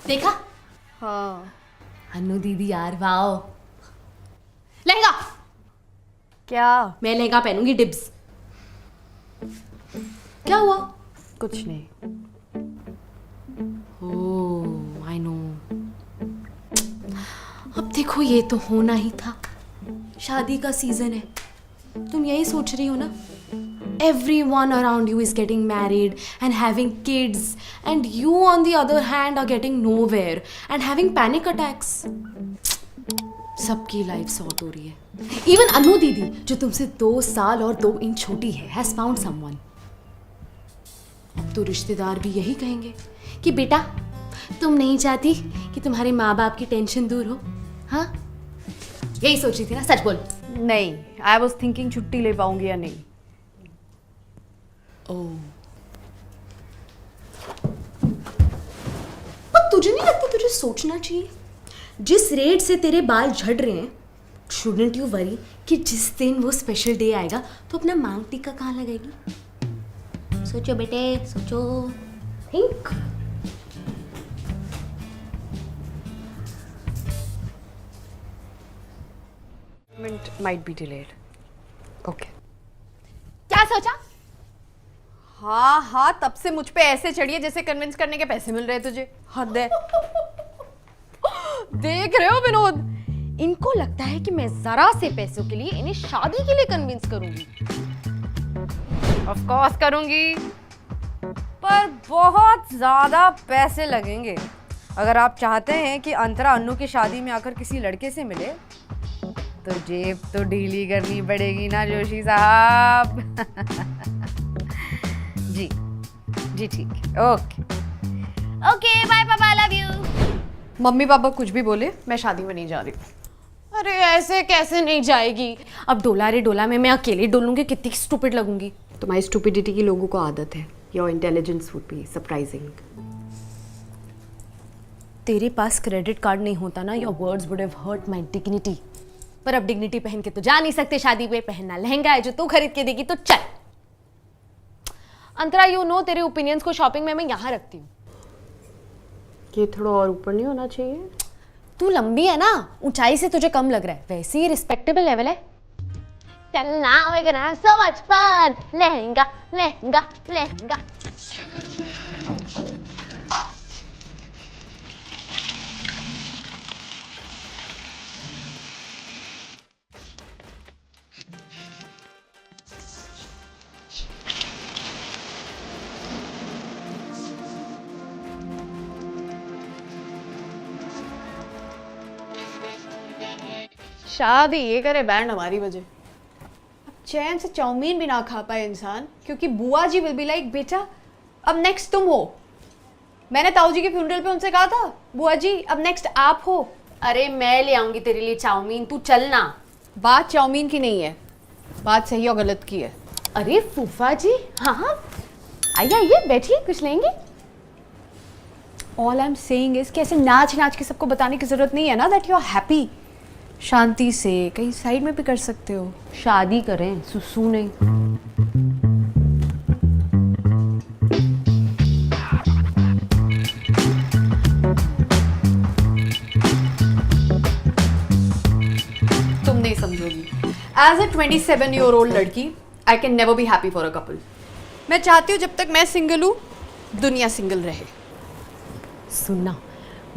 देखा? हाँ। अन्नू दीदी यार वाओ। लहंगा। क्या? मैं लहंगा पहनूंगी डिब्स। क्या हुआ? कुछ नहीं। ओह आई नो। अब देखो ये तो होना ही था, शादी का सीजन है। तुम यही सोच रही हो ना? Everyone around you is getting married and having kids, and you on the other hand are getting nowhere and having panic attacks. सबकी लाइफ सॉर्ट हो रही है। इवन अनु दीदी जो तुमसे 2 साल और 2 इंच छोटी है हैज फाउंड समवन। अब तो रिश्तेदार भी यही कहेंगे कि बेटा तुम नहीं चाहती कि तुम्हारे माँ बाप की टेंशन दूर हो? हाँ यही सोच रही थी ना? सच बोल। नहीं, आई वॉज थिंकिंग छुट्टी ले पाऊंगी या नहीं। पर तुझे नहीं लगता तुझे सोचना चाहिए? जिस रेट से तेरे बाल झड़ रहे हैं, शुडंट यू वरी कि जिस दिन वो स्पेशल डे आएगा तो अपना मांग टीका कहाँ लगाएगी? सोचो बेटे सोचो, think. Might be delayed. Okay. क्या सोचा? हाँ हाँ, तब से मुझ पे ऐसे चढ़िए जैसे कन्विंस करने के पैसे मिल रहे तुझे। हद है। देख रहे हो विनोद, इनको लगता है कि मैं जरा से पैसों के लिए इन्हें शादी के लिए कन्विंस करूंगी। ऑफ कोर्स करूंगी, पर बहुत ज्यादा पैसे लगेंगे। अगर आप चाहते हैं कि अंतरा अन्नू की शादी में आकर किसी लड़के से मिले तो जेब तो ढीली करनी पड़ेगी ना जोशी साहब। जी जी ठीक है, ओके ओके बाय पापा, लव यू। मम्मी पापा कुछ भी बोले, मैं शादी में नहीं जा रही। अरे ऐसे कैसे नहीं जाएगी? अब डोला रे डोला में मैं अकेले डोलूंगी, कितनी स्टूपिड लगूंगी। तुम्हारी स्टूपिडिटी की लोगों को आदत है। Your intelligence would be surprising. तेरे पास क्रेडिट कार्ड नहीं होता ना, your words would have hurt my dignity. पर अब डिग्निटी पहन के तो जा नहीं सकते शादी पे, पहनना लहंगा है जो तू खरीद के देगी तो चल। अंतरा यू नो तेरे ओपिनियंस को शॉपिंग में मैं यहाँ रखती हूँ। ये थोड़ा और ऊपर नहीं होना चाहिए? तू लंबी है ना, ऊंचाई से तुझे कम लग रहा है, वैसे ही रिस्पेक्टेबल लेवल है। चलना वगैरह so much fun, lehenga lehenga lehenga. शादी ये करे बैंड हमारी वजह। अब चैन से चाउमीन भी ना खा पाए इंसान, क्योंकि बुआ जी विल बी लाइक बेटा अब नेक्स्ट तुम हो। मैंने ताऊ जी के फ्यूनरल पे उनसे कहा था बुआ जी अब नेक्स्ट आप हो। अरे मैं ले आऊंगी तेरे लिए चाउमीन, तू चलना। बात चाउमीन की नहीं है, बात सही और गलत की है। अरे फूफा जी, हाँ हाँ आइए आइए बैठिए, कुछ लेंगे? All I am saying is कि ऐसे नाच नाच के सबको बताने की जरूरत नहीं है ना दैट यू आर हैप्पी। शांति से कहीं साइड में भी कर सकते हो। शादी करें, सुसु नहीं। तुम नहीं समझोगी। एज ए 27-year-old लड़की I can never be happy for a couple. मैं चाहती हूँ जब तक मैं सिंगल हूँ दुनिया सिंगल रहे। सुनना,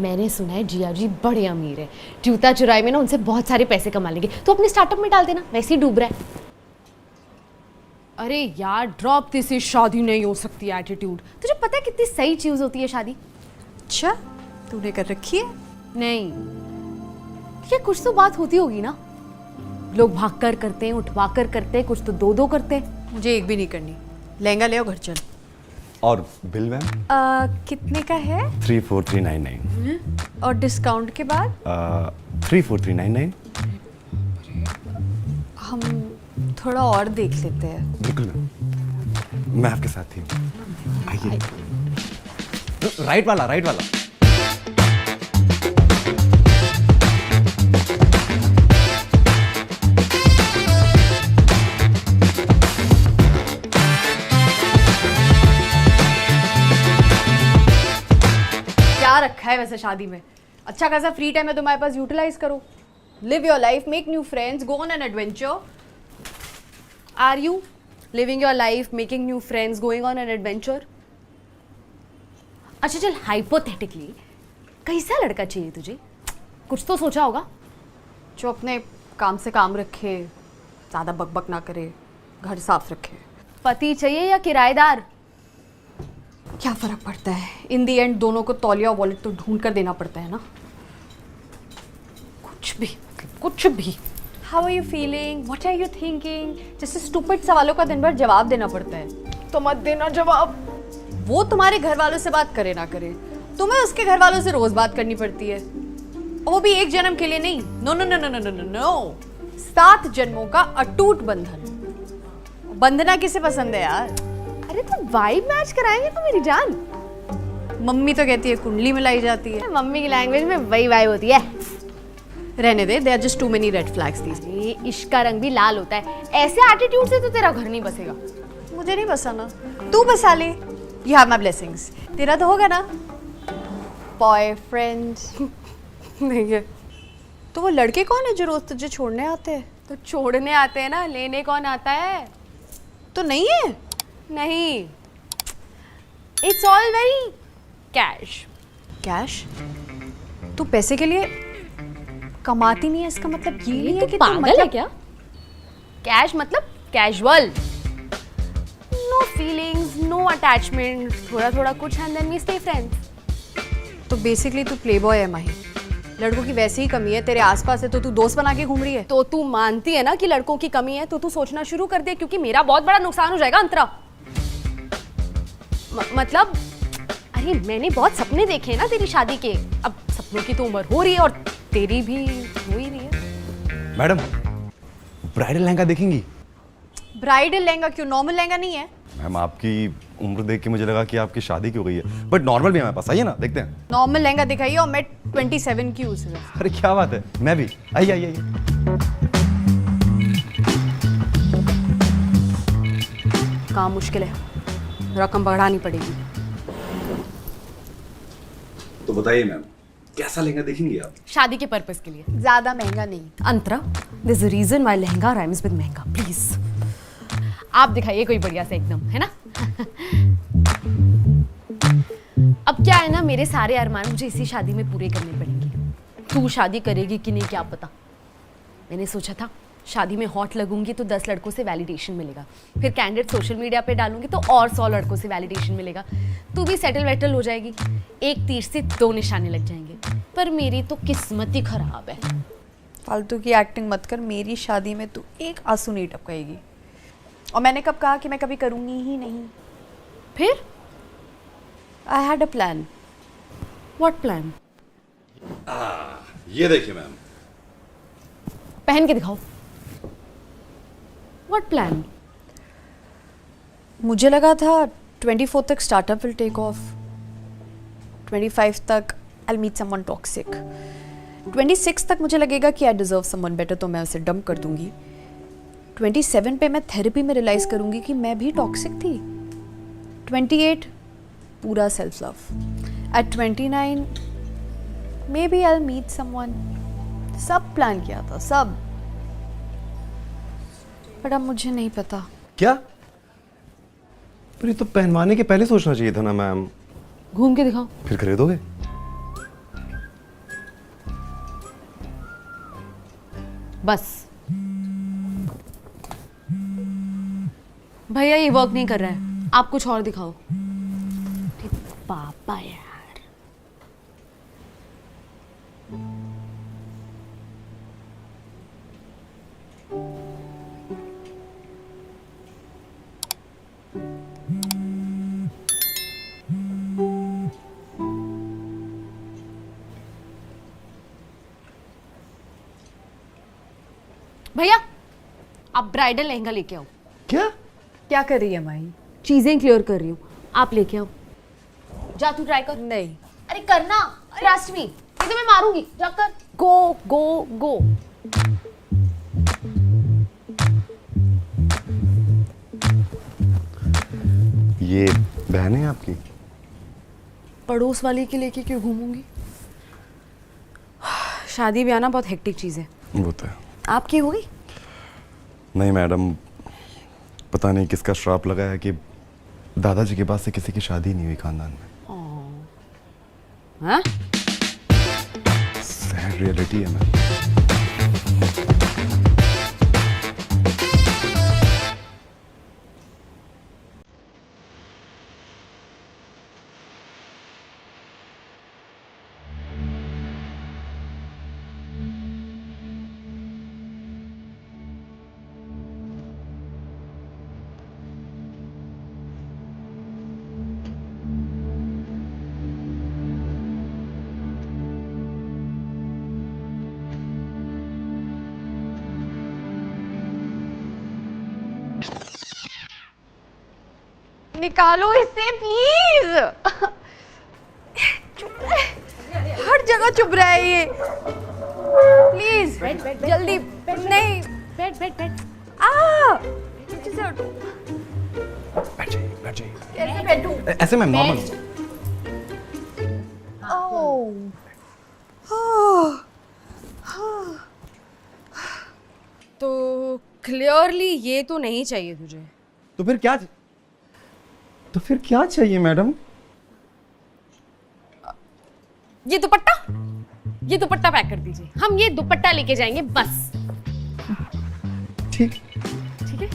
मैंने सुना है जिया जी बड़े अमीर है, जूता चुराई में ना उनसे बहुत सारे पैसे कमा लेंगे, तो अपने स्टार्टअप में डाल देना, वैसे ही डूब रहा है। अरे यार ड्रॉप दिस, शादी नहीं हो सकती एटीट्यूड। तुझे पता है कितनी सही चीज होती है शादी? अच्छा तूने कर रखी है? नहीं, ये कुछ तो बात होती होगी ना। लोग भाग कर करते हैं, उठवा कर करते हैं, कुछ तो दो दो करते हैं। मुझे एक भी नहीं करनी। लहंगा ले आओ, घर चल। और बिल मैम? कितने का है? 34399। और डिस्काउंट के बाद? 34399। हम थोड़ा और देख लेते हैं। बिल्कुल मैम, मैं आपके साथ ही हूँ। आइए। राइट वाला, राइट वाला। क्या रखा है वैसे शादी में? अच्छा खासा फ्री टाइम है तुम्हारे पास, यूटिलाइज करो. Live your life, make new friends, go on an adventure. Are you living your life, making new friends, going on an adventure? अच्छा चल, हाइपोथेटिकली कैसा लड़का चाहिए तुझे? कुछ तो सोचा होगा. जो अपने काम से काम रखे, ज़्यादा बकबक ना करे, घर साफ रखे. पति चाहिए या किराएदार? क्या फर्क पड़ता है? इन दी एंड दोनों को तौलिया वॉलेट तो ढूंढ कर देना पड़ता है ना. कुछ भी, कुछ भी. How are you feeling, what are you thinking, जैसे स्टूपिड सवालों का दिन भर जवाब देना पड़ता है. तो मत देना जवाब. वो तुम्हारे घर वालों से बात करे ना करे, तुम्हें उसके घर वालों से रोज बात करनी पड़ती है. और वो भी एक जन्म के लिए नहीं. No no no no no no no no, 7 जन्मों का अटूट बंधन. बंधना किसे पसंद है यार? अरे तो वाइब मैच कराएंगे तो मेरी जान. मम्मी तो कहती है कुंडली मिलाई जाती है. मम्मी की लैंग्वेज में वही वाइब होती है. रहने दे, there are just too many red flags these. ये इश्क का रंग भी लाल होता है. ऐसे एटीट्यूड से तो तेरा घर नहीं बसेगा. मुझे नहीं बसाना, तू बसा ले. You have my blessings. तेरा तो होगा ना बॉयफ्रेंड? नहीं है. तो वो लड़के कौन है जो रोज तुझे छोड़ने आते हैं? तो छोड़ने आते हैं ना, लेने कौन आता है? तो नहीं है. नहीं, it's all very cash. Cash? तू पैसे के लिए कमाती नहीं है, इसका मतलब ये नहीं है कि तू पागल है क्या? कैश मतलब casual, no feelings, no attachment, थोड़ा थोड़ा कुछ and then we stay friends. तो बेसिकली तू प्लेबॉय है माही. लड़कों की वैसे ही कमी है, तेरे आसपास है तो तू दोस्त बना के घूम रही है. तो तू मानती है ना कि लड़कों की कमी है, तो तू सोचना शुरू कर दे, क्योंकि मेरा बहुत बड़ा नुकसान हो जाएगा अंतरा. मतलब अरे मैंने बहुत सपने देखे हैं ना तेरी शादी के. अब सपनों की तो उम्र हो रही है और तेरी भी हो ही रही है. मैडम, ब्राइडल लहंगा देखेंगी? ब्राइडल लहंगा क्यों? नॉर्मल लहंगा नहीं है? मैम, आपकी उम्र देख के मुझे लगा कि आपकी शादी क्यों गई है, बट नॉर्मल भी है हमारे पास. आइए ना, देखते हैं. नॉर्मल लहंगा दिखाइए. और मैं 27 की हूँ उस वक्त. अरे क्या बात है, मैं भी. आइए आइए आइए. काम मुश्किल है, रकम बढ़ानी पड़ेगी. तो बताइए मैम, कैसा लहंगा देखेंगी आप? शादी के पर्पस के लिए. ज्यादा महंगा नहीं. Antara, there is a reason why lehenga rhymes with महंगा. प्लीज आप दिखाइए कोई बढ़िया सा एकदम, है ना. अब क्या है ना, मेरे सारे अरमान मुझे इसी शादी में पूरे करने पड़ेंगे. तू शादी करेगी कि नहीं क्या पता. मैंने सोचा था शादी में हॉट लगूंगी तो 10 लड़कों से वैलिडेशन मिलेगा, फिर कैंडिडेट सोशल मीडिया पे डालूंगी तो और 100 लड़कों से वैलिडेशन मिलेगा. तू भी सेटल वेटल हो जाएगी, एक तीर से 2 निशाने लग जाएंगे. पर मेरी तो किस्मत ही खराब है. फालतू की एक्टिंग मत कर. मेरी शादी में तू एक आंसू नहीं टपकाएगी. और मैंने कब कहा कि मैं कभी करूंगी ही नहीं? फिर I had a plan. What plan? ये देखिए मैम. पहन के दिखाओ. What plan? मुझे लगा था 24 तक स्टार्टअप विल टेक ऑफ, 25 तक आई मीट समवन टॉक्सिक, 26 तक मुझे लगेगा कि आई डिजर्व समवन बेटर तो मैं उसे डंप कर दूंगी. 27 पे मैं थेरेपी में रियलाइज करूंगी कि मैं भी टॉक्सिक थी. 28 पूरा self love. At 29 maybe I meet someone. सब प्लान किया था, सब. पर अब मुझे नहीं पता. क्या? पर ये तो पहनवाने के पहले सोचना चाहिए था ना मैम. घूम के दिखाओ. फिर खरीदोगे? बस भैया ये वर्क नहीं कर रहा है, आप कुछ और दिखाओ. पापा यार. भैया आप ब्राइडल लहंगा लेके आओ. क्या? क्या कर रही है माही? चीजें क्लियर कर रही हूँ. आप लेके आओ. जा तू ट्राई कर. नहीं. अरे करना. Trust me. ये तो मैं मारूंगी. जाकर. गो गो गो. ये बहन है आपकी? पड़ोस वाली के लेके क्यों घूमूंगी? शादी ब्याह ना बहुत हेक्टिक चीज़ है। वो तो है। आपकी हो गई? नहीं मैडम, पता नहीं किसका श्राप लगा है कि दादाजी के बाद से किसी की शादी नहीं हुई खानदान में। हाँ? सैड रियलिटी है मैम। निकालो इसे प्लीज। हर जगह चुभ रहा है ये। प्लीज जल्दी। नहीं बैठ। नीचे से हटो। बैठ जाइए। कैसे बैठूं? ऐसे मैम नॉर्मल। तो क्लियरली ये तो नहीं चाहिए तुझे। तो फिर क्या चाहिए मैडम? ये दुपट्टा पैक कर दीजिए। हम ये दुपट्टा लेके जाएंगे बस। ठीक ठीक है?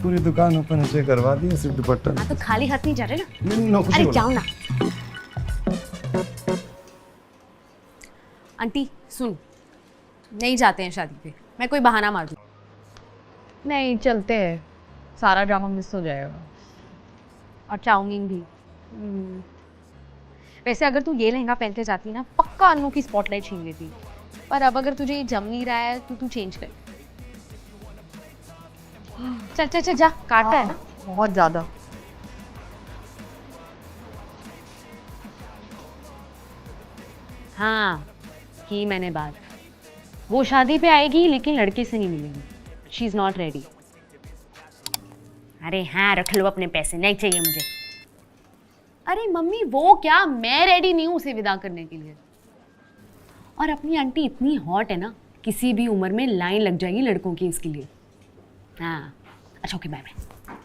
पूरी दुकान ओपन नीचे करवा दी, सिर्फ दुपट्टा। हाँ तो खाली हाथ नहीं जा रहे ना। नो, कुछ अरे नहीं जाओ बोला। ना। आंटी सुन, नहीं जाते हैं शादी पे। मैं कोई बहाना मार दूँ। नहीं चलते हैं, सारा ड्रामा मिस हो जाएगा। और चाउमीन भी। वैसे अगर तू ये लहंगा पहन के जाती ना, पक्का अन्नू की स्पॉटलाइट छीन लेती। पर अब अगर तुझे ये जम नहीं रहा है तो तू चेंज कर। चल जा, काटा है ना। बहुत ज़्यादा। हाँ की मैंने बात। वो शादी पे आएगी लेकिन लड़के से नहीं मिलेगी। She is not ready. अरे हाँ रख लो अपने पैसे, नहीं चाहिए मुझे। अरे मम्मी वो क्या, मैं रेडी नहीं हूँ उसे विदा करने के लिए। और अपनी आंटी इतनी हॉट है ना, किसी भी उम्र में लाइन लग जाएगी लड़कों की इसके लिए। हाँ अच्छा ओके बाय बाय।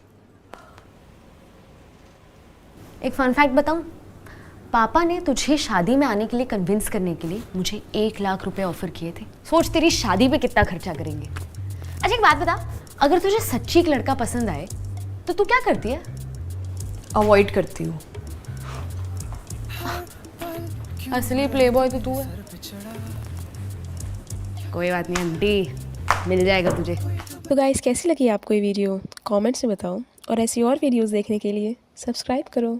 एक फन फैक्ट बताऊं, पापा ने तुझे शादी में आने के लिए कन्विंस करने के लिए मुझे 1 लाख रुपए ऑफर किए थे। सोच तेरी शादी पे कितना खर्चा करेंगे। अच्छा एक बात बता, अगर तुझे सच्ची एक लड़का पसंद आए तो तू क्या करती है? अवॉइड करती हूँ। असली प्लेबॉय तो तू है। कोई बात नहीं आंटी, मिल जाएगा तुझे। तो गाइस कैसी लगी आपको ये वीडियो कमेंट्स में बताओ, और ऐसी और वीडियोस देखने के लिए सब्सक्राइब करो।